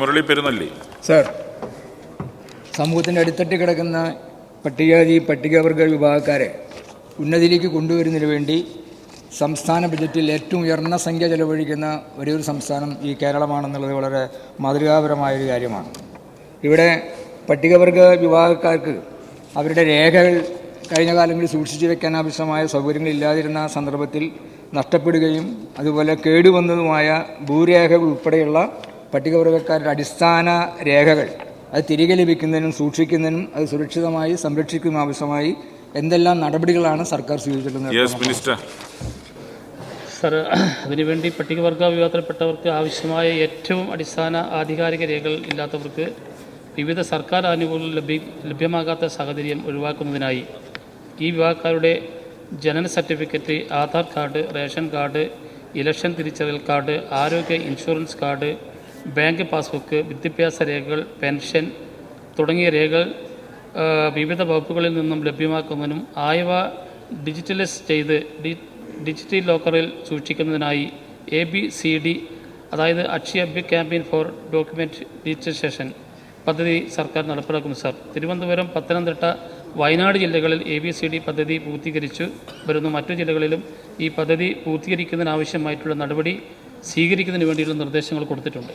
Murali Perunnelli. Sir, സമൂഹത്തിൻ്റെ അടിത്തട്ടി കിടക്കുന്ന പട്ടികജാതി പട്ടികവർഗ വിഭാഗക്കാരെ ഉന്നതിയിലേക്ക് കൊണ്ടുവരുന്നതിന് വേണ്ടി സംസ്ഥാന ബജറ്റിൽ ഏറ്റവും ഉയർന്ന സംഖ്യ ചെലവഴിക്കുന്ന ഒരേ ഒരു സംസ്ഥാനം ഈ കേരളമാണെന്നുള്ളത് വളരെ മാതൃകാപരമായൊരു കാര്യമാണ്. ഇവിടെ പട്ടികവർഗ വിഭാഗക്കാർക്ക് അവരുടെ രേഖകൾ കഴിഞ്ഞ കാലങ്ങളിൽ സൂക്ഷിച്ചു വയ്ക്കാൻ ആവശ്യമായ സൗകര്യങ്ങളില്ലാതിരുന്ന സന്ദർഭത്തിൽ നഷ്ടപ്പെടുകയും അതുപോലെ കേടുവന്നതുമായ ഭൂരേഖകൾ ഉൾപ്പെടെയുള്ള പട്ടികവർഗക്കാരുടെ അടിസ്ഥാന രേഖകൾ അത് തിരികെ ലഭിക്കുന്നതിനും സൂക്ഷിക്കുന്നതിനും അത് സുരക്ഷിതമായി സംരക്ഷിക്കുന്നതിനും ആവശ്യമായി എന്തെല്ലാം നടപടികളാണ് സർക്കാർ സ്വീകരിച്ചിട്ടുള്ളത്? സർ, അതിനുവേണ്ടി പട്ടികവർഗ വിഭാഗത്തിൽപ്പെട്ടവർക്ക് ആവശ്യമായ ഏറ്റവും അടിസ്ഥാന ആധികാരിക രേഖകൾ ഇല്ലാത്തവർക്ക് വിവിധ സർക്കാർ ആനുകൂല്യങ്ങൾ ലഭ്യമാകാത്ത സാഹചര്യം ഒഴിവാക്കുന്നതിനായി ഈ വിഭാഗക്കാരുടെ ജനന certificate, Aadhaar card, ration card, election തിരിച്ചറിയൽ കാർഡ്, ആരോഗ്യ ഇൻഷുറൻസ് കാർഡ്, ബാങ്ക് പാസ്ബുക്ക്, വിദ്യാഭ്യാസ രേഖകൾ, പെൻഷൻ തുടങ്ങിയ രേഖകൾ വിവിധ വകുപ്പുകളിൽ നിന്നും ലഭ്യമാക്കുന്നതിനും ആയവ ഡിജിറ്റലൈസ് ചെയ്ത് ഡിജിറ്റൽ ലോക്കറിൽ സൂക്ഷിക്കുന്നതിനായി ABCD, അതായത് Akshaya big campaign for document digitalisation പദ്ധതി സർക്കാർ നടപ്പിലാക്കുന്നു. സർ, തിരുവനന്തപുരം, പത്തനംതിട്ട, വയനാട് ജില്ലകളിൽ ABCD പദ്ധതി പൂർത്തീകരിച്ചു വരുന്നു. മറ്റു ജില്ലകളിലും ഈ പദ്ധതി പൂർത്തീകരിക്കുന്നതിനാവശ്യമായിട്ടുള്ള നടപടി സ്വീകരിക്കുന്നതിന് വേണ്ടിയുള്ള നിർദ്ദേശങ്ങൾ കൊടുത്തിട്ടുണ്ട്.